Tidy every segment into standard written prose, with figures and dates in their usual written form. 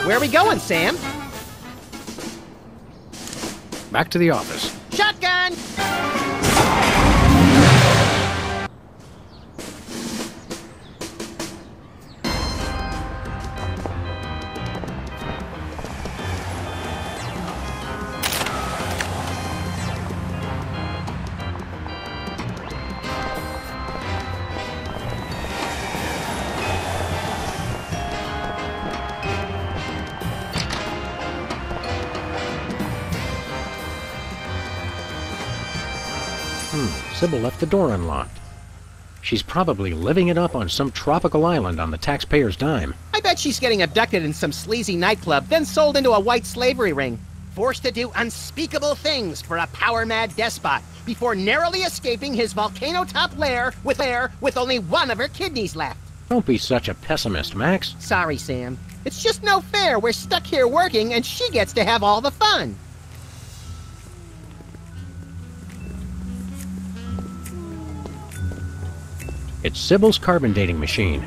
Where are we going, Sam? Back to the office. Shotgun! Sybil left the door unlocked. She's probably living it up on some tropical island on the taxpayer's dime. I bet she's getting abducted in some sleazy nightclub, then sold into a white slavery ring. Forced to do unspeakable things for a power-mad despot before narrowly escaping his volcano-top lair with only one of her kidneys left. Don't be such a pessimist, Max. Sorry, Sam. It's just no fair. We're stuck here working, and she gets to have all the fun. It's Sybil's carbon dating machine.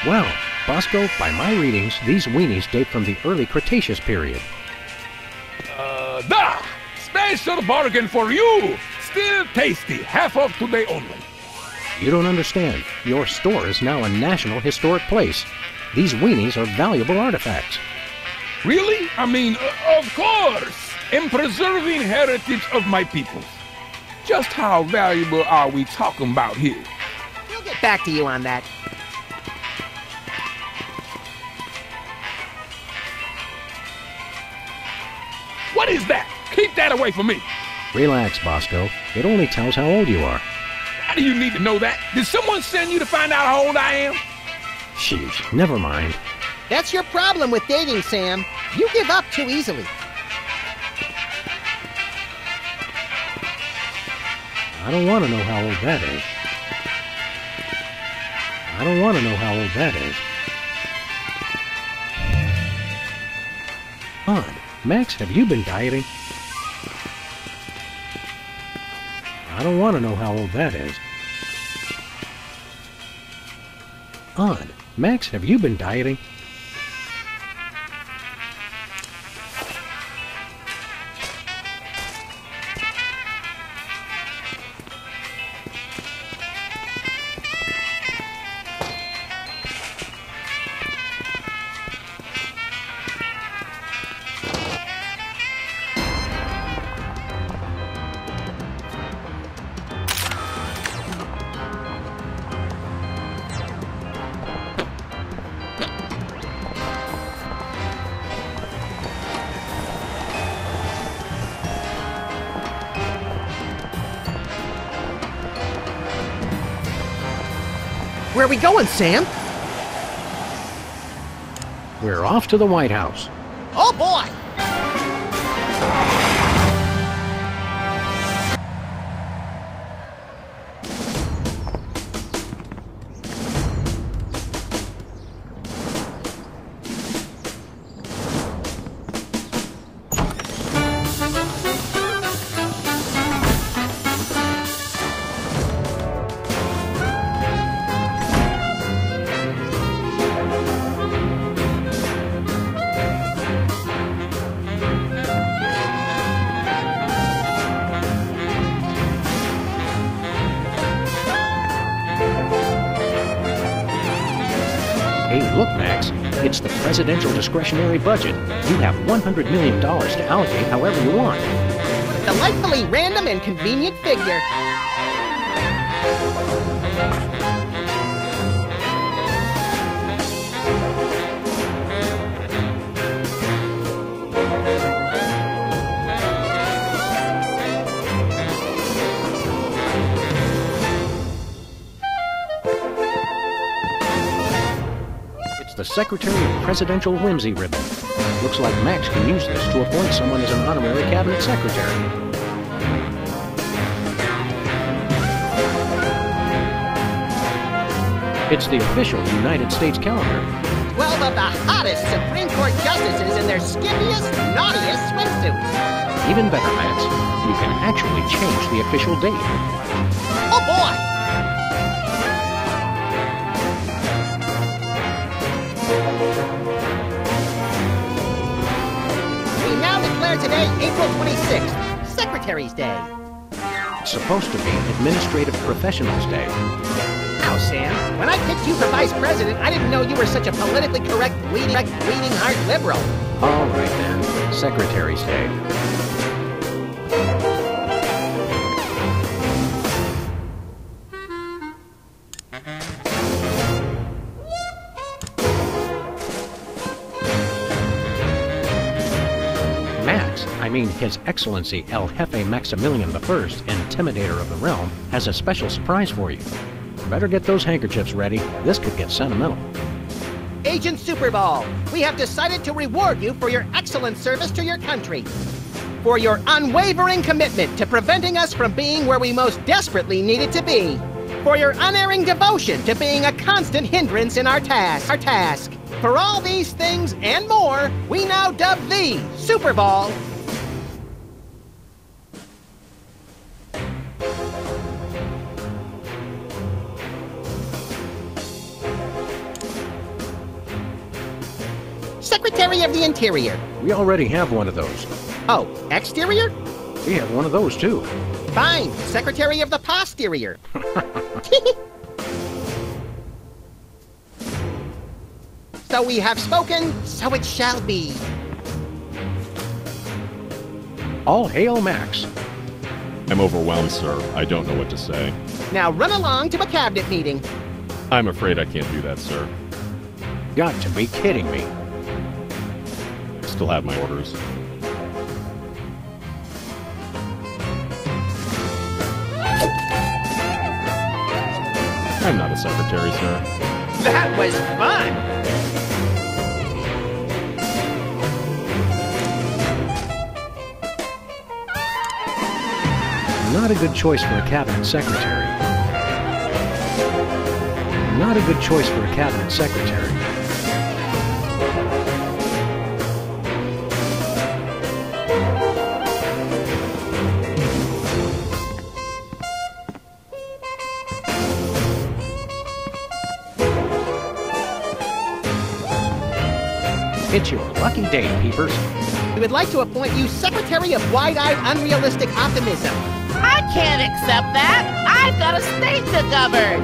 Well, Bosco, by my readings, these weenies date from the early Cretaceous period. Special bargain for you! Still tasty, half off today only. You don't understand. Your store is now a National Historic Place. These weenies are valuable artifacts. Really? I mean, of course! In preserving heritage of my people. Just how valuable are we talking about here? We'll get back to you on that. What is that? Keep that away from me! Relax, Bosco. It only tells how old you are. Why do you need to know that? Did someone send you to find out how old I am? Sheesh, never mind. That's your problem with dating, Sam. You give up too easily. I don't want to know how old that is. I don't want to know how old that is. Odd. Max, have you been dieting? I don't want to know how old that is. Odd. Max, have you been dieting? Where are we going, Sam? We're off to the White House. Oh, boy! Hey, look, Max. It's the presidential discretionary budget. You have $100 million to allocate however you want. Delightfully random and convenient figure. The Secretary of Presidential Whimsy ribbon. Looks like Max can use this to appoint someone as an honorary cabinet secretary. It's the official United States calendar. 12 of the hottest Supreme Court justices in their skimpiest, naughtiest swimsuits. Even better, Max. You can actually change the official date. Oh, boy! We now declare today April 26th, Secretary's Day. It's supposed to be Administrative Professionals Day. Now, Sam, when I picked you for Vice President, I didn't know you were such a politically correct, bleeding heart liberal. All right, then. Secretary's Day. I mean, His Excellency El Jefe Maximilian I, Intimidator of the Realm, has a special surprise for you. Better get those handkerchiefs ready. This could get sentimental. Agent Superball, we have decided to reward you for your excellent service to your country. For your unwavering commitment to preventing us from being where we most desperately needed to be. For your unerring devotion to being a constant hindrance in our task. For all these things and more, we now dub thee Superball. Secretary of the Interior. We already have one of those. Oh, exterior? We have one of those, too. Fine, Secretary of the Posterior. So we have spoken, so it shall be. All hail, Max. I'm overwhelmed, sir. I don't know what to say. Now run along to a cabinet meeting. I'm afraid I can't do that, sir. Got to be kidding me. Still have my orders. I'm not a secretary, sir. That was fun! Not a good choice for a cabinet secretary. Not a good choice for a cabinet secretary. It's your lucky day, peepers. We would like to appoint you Secretary of Wide-Eyed Unrealistic Optimism. I can't accept that. I've got a state to govern.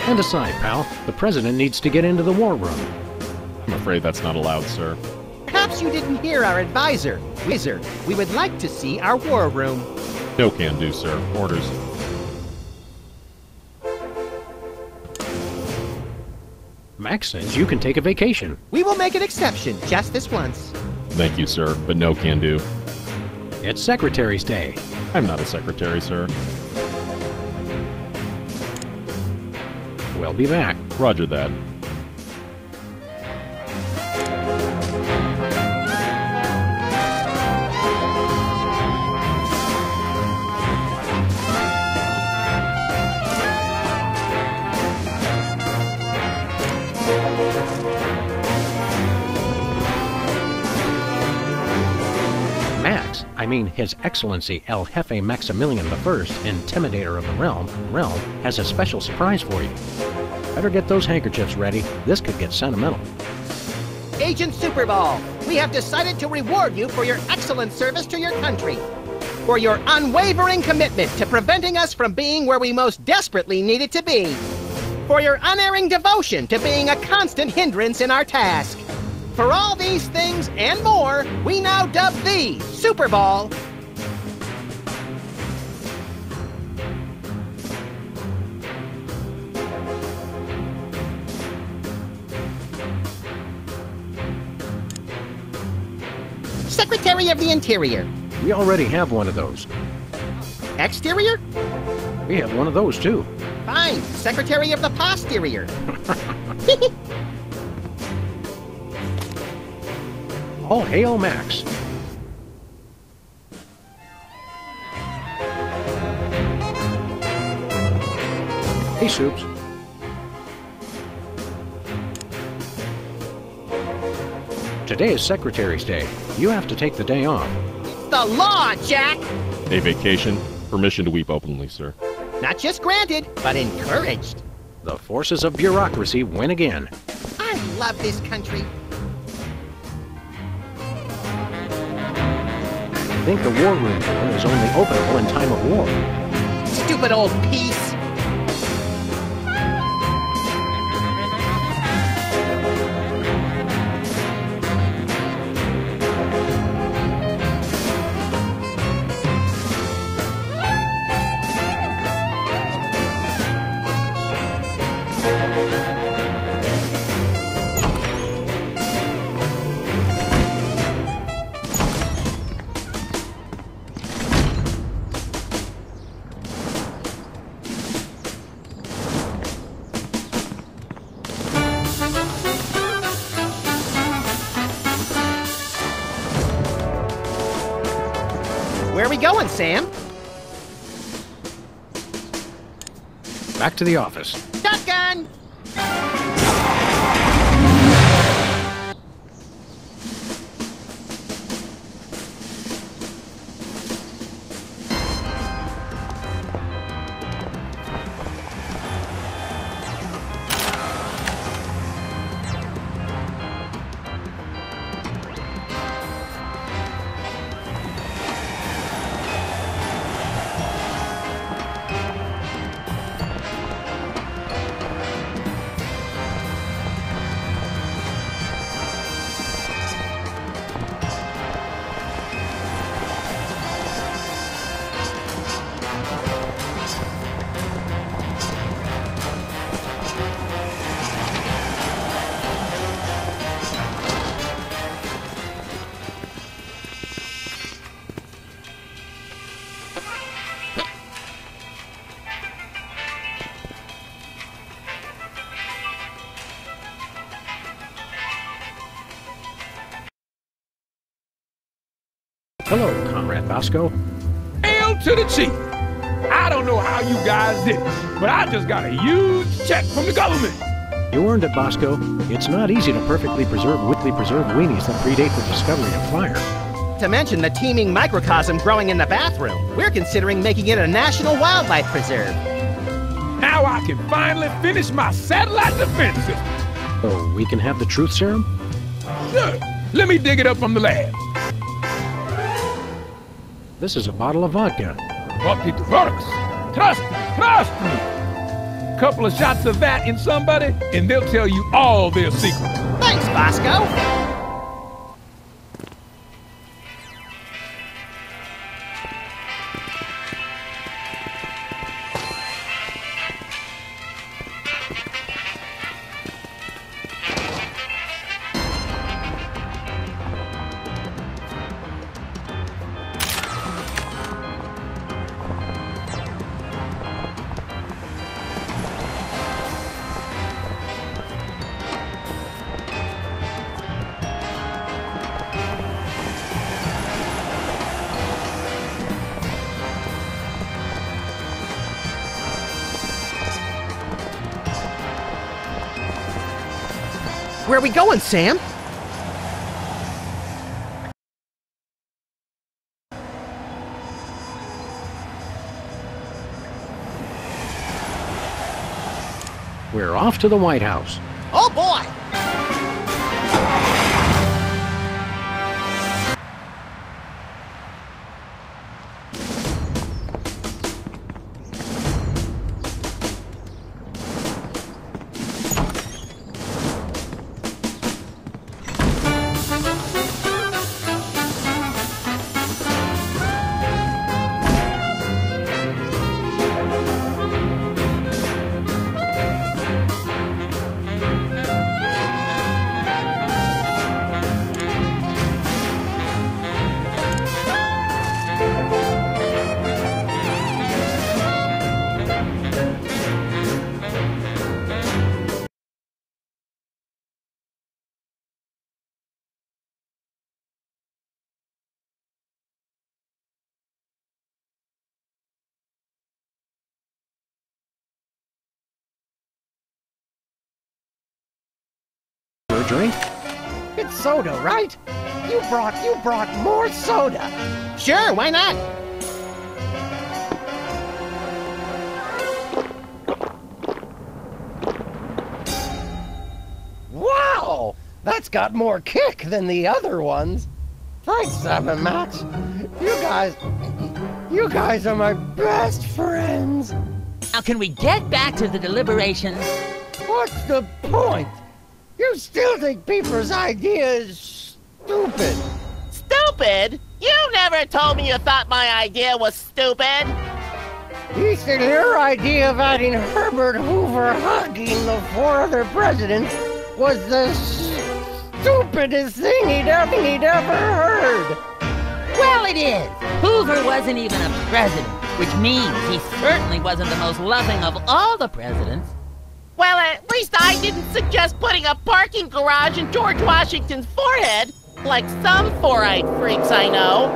And aside, pal, the president needs to get into the war room. I'm afraid that's not allowed, sir. Perhaps you didn't hear our advisor. Wizard, we would like to see our war room. No can do, sir. Orders. Max says you can take a vacation. We will make an exception just this once. Thank you, sir, but no can do. It's Secretary's Day. I'm not a secretary, sir. We'll be back. Roger that. Max, I mean His Excellency El Jefe Maximilian I, Intimidator of the Realm, has a special surprise for you. Better get those handkerchiefs ready. This could get sentimental. Agent Superball, we have decided to reward you for your excellent service to your country. For your unwavering commitment to preventing us from being where we most desperately needed to be. For your unerring devotion to being a constant hindrance in our task. For all these things and more, we now dub thee Superball. Secretary of the Interior. We already have one of those. Exterior? We have one of those, too. Fine. Secretary of the Posterior. All hail Max. Hey, Soups. Today is Secretary's Day. You have to take the day off. The law, Jack! A vacation. Permission to weep openly, sir. Not just granted, but encouraged. The forces of bureaucracy win again. I love this country. I think the war room door is only openable in time of war. Stupid old piece. Where are we going, Sam? Back to the office. Shotgun! Hello, Comrade Bosco. Hail to the chief. I don't know how you guys did it, but I just got a huge check from the government. You earned it, Bosco. It's not easy to perfectly preserve weenies that predate the discovery of fire. To mention the teeming microcosm growing in the bathroom, we're considering making it a national wildlife preserve. Now I can finally finish my satellite defense system. Oh, we can have the truth serum? Sure. Let me dig it up from the lab. This is a bottle of vodka. But it works. Trust me. Couple of shots of that in somebody, and they'll tell you all their secrets. Thanks, Bosco. Where are we going, Sam? We're off to the White House. Oh boy! For a drink? It's soda, right? You brought more soda. Sure, why not? Wow! That's got more kick than the other ones. Thanks, Sam and Max. You guys are my best friends. Now can we get back to the deliberations? What's the point? You still think Peeper's idea is stupid. Stupid? You never told me you thought my idea was stupid. He said your idea of adding Herbert Hoover hugging the 4 other presidents was the stupidest thing he'd ever heard. Well, it is. Hoover wasn't even a president, which means he certainly wasn't the most loving of all the presidents. Well, at least I didn't suggest putting a parking garage in George Washington's forehead, like some four-eyed freaks I know.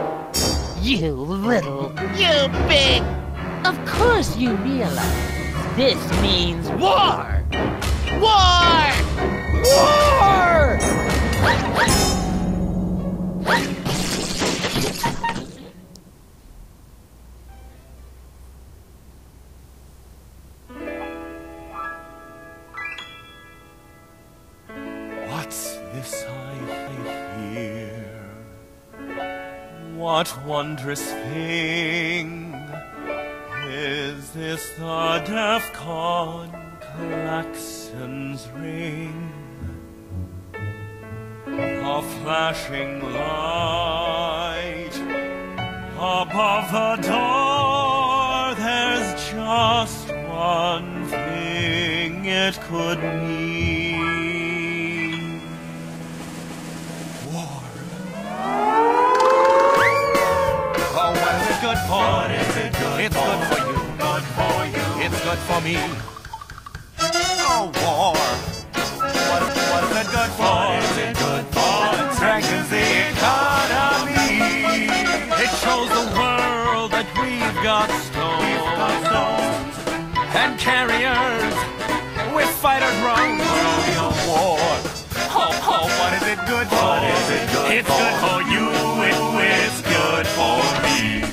You big... Of course you realize this means war! War! War! What's this I hear? What wondrous thing is this? The DEFCON klaxons ring. A flashing light above the door. There's just one thing it could mean. Good for? What is it good it's for? Good for you. Good for you. It's good for me. Oh, war. What is it good for? What is it good for? It strengthens the economy. It shows the world that we've got stones and carriers with fighter drones. We're on war. Oh, what is it good for? What is it good it's for? Good for you. It's good for me.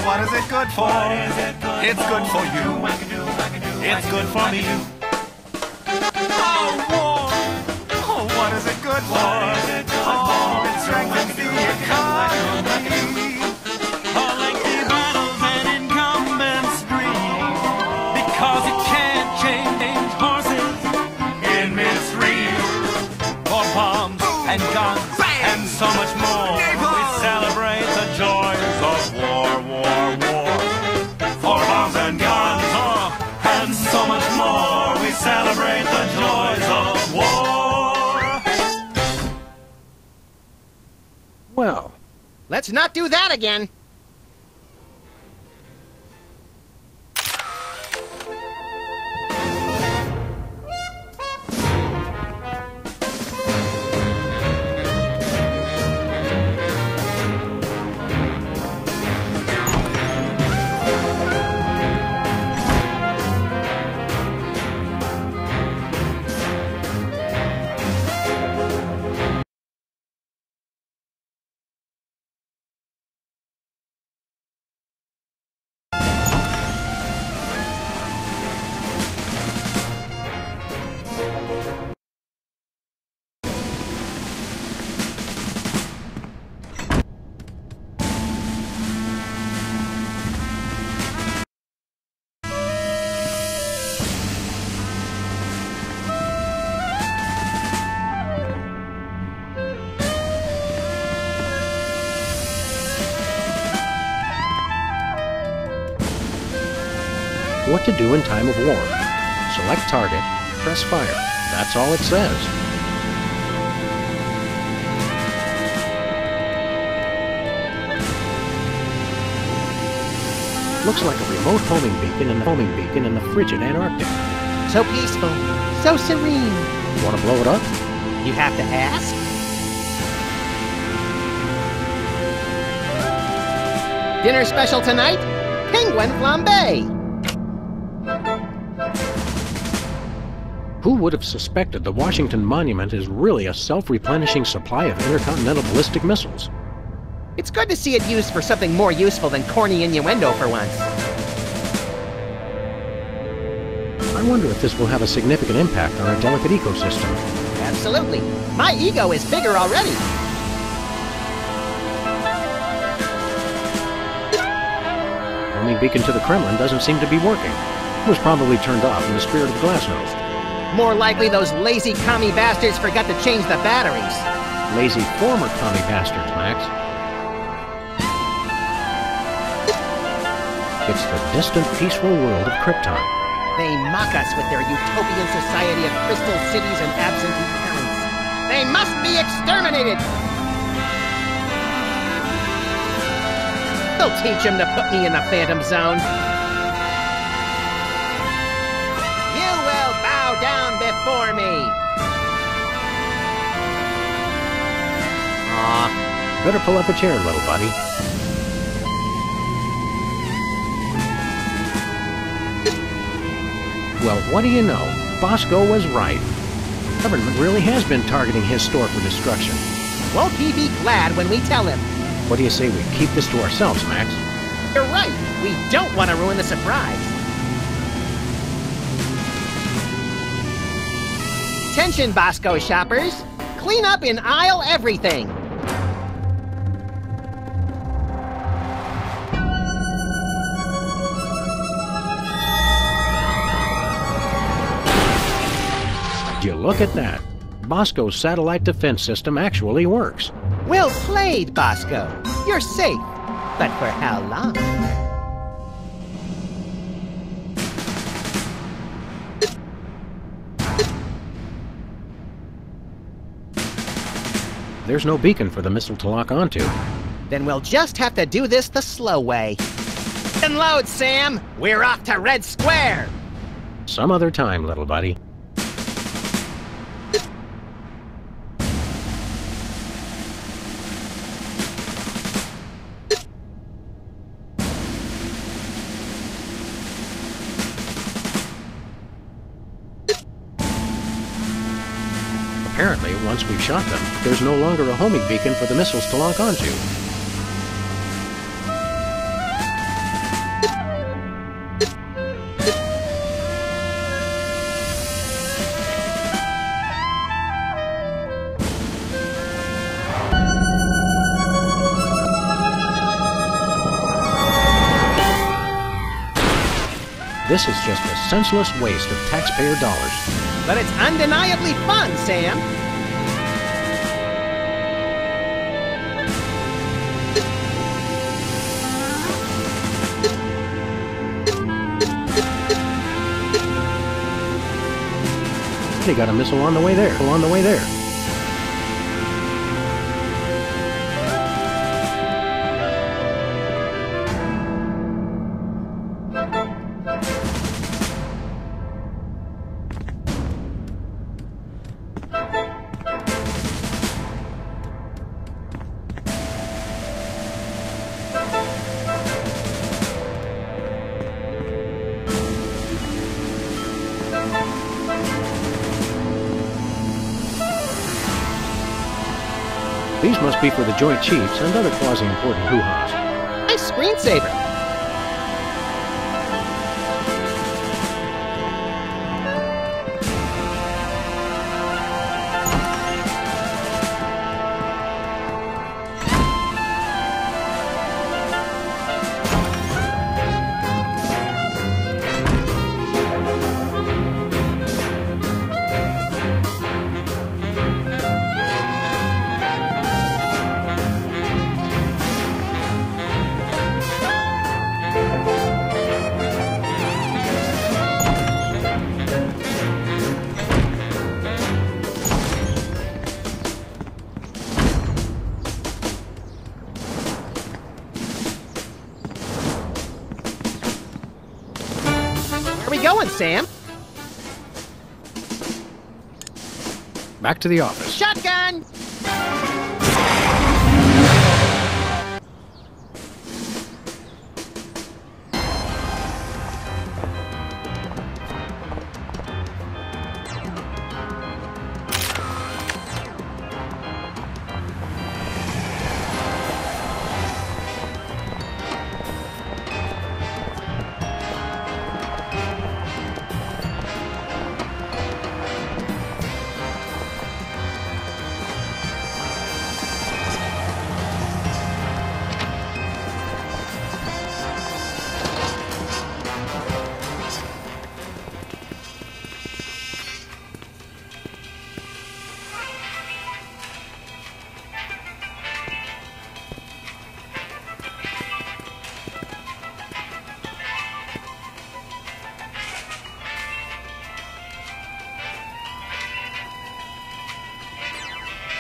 Oh, what is it good for? It's good for you. It's good for me. Oh, war. Oh, what is it good for? Oh, it strengthens the economy. Oh, lengthy battles and incumbents breed, because it can't change horses in midstream. For bombs and guns and so much more, we celebrate the joys of war, war, war. For bombs and guns and so much more, we celebrate the joys of war. Well, Let's not do that again. what to do in time of war. Select target, press fire. That's all it says. Looks like a remote homing beacon in the frigid Antarctic. So peaceful, so serene. Want to blow it up? You have to ask? Dinner special tonight? Penguin flambe! Who would have suspected the Washington Monument is really a self-replenishing supply of intercontinental ballistic missiles? It's good to see it used for something more useful than corny innuendo for once. I wonder if this will have a significant impact on our delicate ecosystem. Absolutely. My ego is bigger already. Homing beacon to the Kremlin doesn't seem to be working. It was probably turned off in the spirit of Glasnost. More likely those lazy commie bastards forgot to change the batteries. Lazy former commie bastards, Max. It's the distant, peaceful world of Krypton. They mock us with their utopian society of crystal cities and absentee parents. They must be exterminated! They'll teach them to put me in the Phantom Zone. You will bow down before me! Aw. Better pull up a chair, little buddy. Well, what do you know? Bosco was right. The government really has been targeting his store for destruction. Won't he be glad when we tell him? What do you say we keep this to ourselves, Max? You're right. We don't want to ruin the surprise. Attention, Bosco shoppers. Clean up in aisle everything. You look at that. Bosco's satellite defense system actually works. Well played, Bosco. You're safe. But for how long? There's no beacon for the missile to lock onto. Then we'll just have to do this the slow way. Unload, Sam! We're off to Red Square! Some other time, little buddy. Apparently, once we've shot them, there's no longer a homing beacon for the missiles to lock onto. This is just a senseless waste of taxpayer dollars. But it's undeniably fun, Sam. They got a missile on the way there. On the way there. These must be for the Joint Chiefs and other quasi-important hoo-has. Nice screensaver. Where we going, Sam? Back to the office. Shotgun!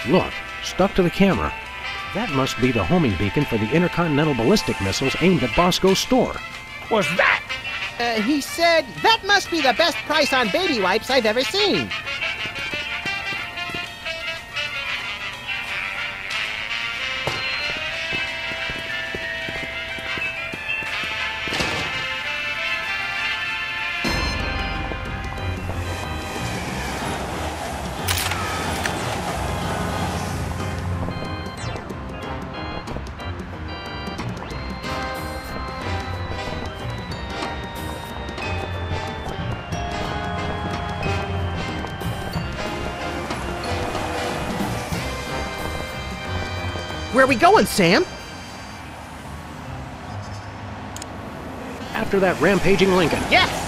Look, stuck to the camera. That must be the homing beacon for the intercontinental ballistic missiles aimed at Bosco's store. What's that? He said, that must be the best price on baby wipes I've ever seen. Where are we going, Sam? After that rampaging Lincoln. Yes!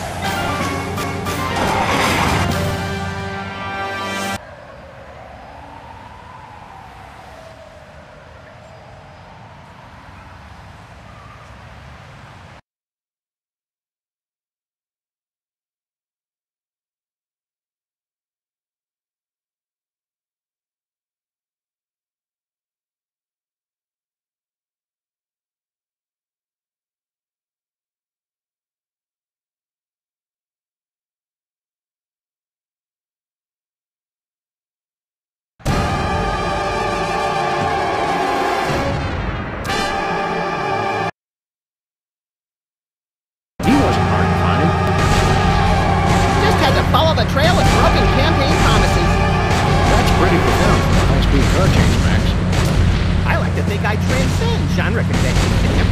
Follow the trail of broken campaign promises. That's pretty profound for a high-speed car chase, Max. I like to think I transcend genre conventions, Sam.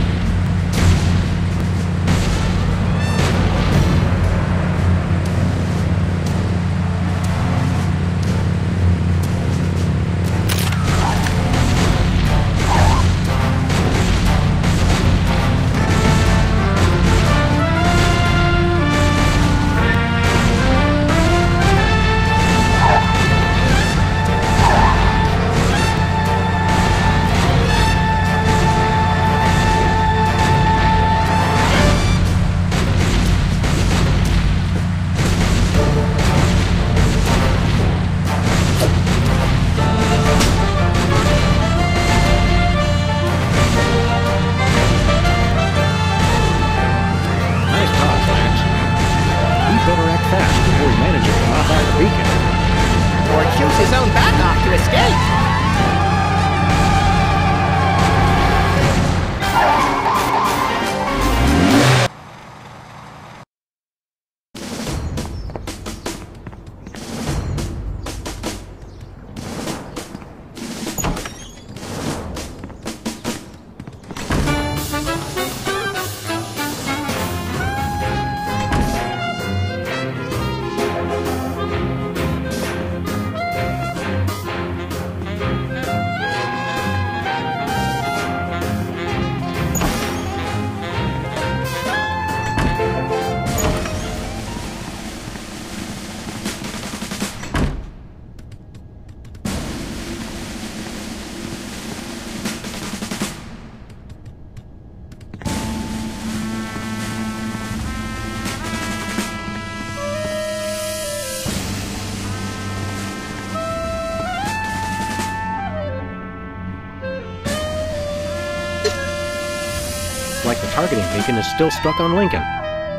targeting beacon is still stuck on Lincoln.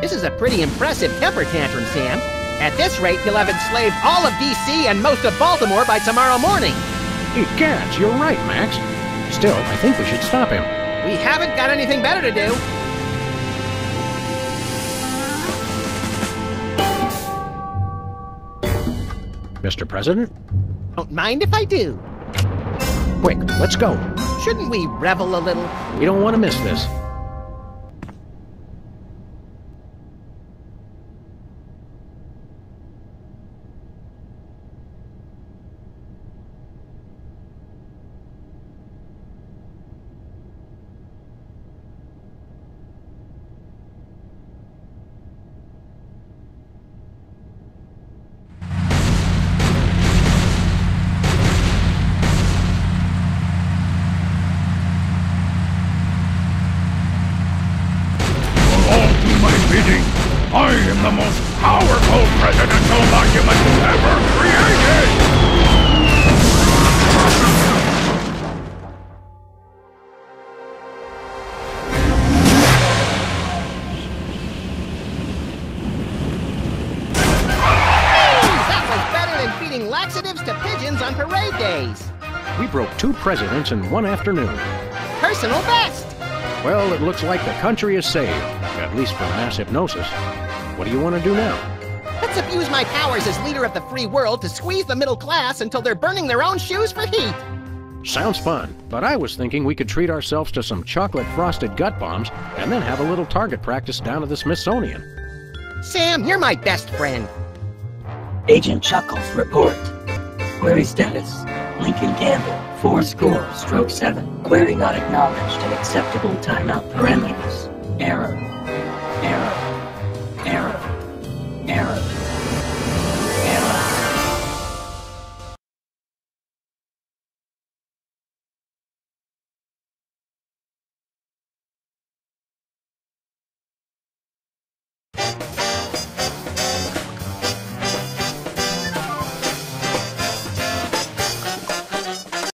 This is a pretty impressive temper tantrum, Sam. At this rate, he'll have enslaved all of D.C. and most of Baltimore by tomorrow morning. Egads, you're right, Max. Still, I think we should stop him. We haven't got anything better to do. Mr. President? Don't mind if I do. Quick, let's go. Shouldn't we revel a little? We don't want to miss this. I am the most powerful presidential document ever created! That was better than feeding laxatives to pigeons on parade days. We broke 2 presidents in one afternoon. Personal best. Well, it looks like the country is saved, at least from mass hypnosis. What do you want to do now? Let's abuse my powers as leader of the free world to squeeze the middle class until they're burning their own shoes for heat. Sounds fun, but I was thinking we could treat ourselves to some chocolate-frosted gut bombs and then have a little target practice down at the Smithsonian. Sam, you're my best friend. Agent Chuckles, report. Query status. Lincoln Campbell, 4-7. Query not acknowledged in acceptable timeout parameters. Error.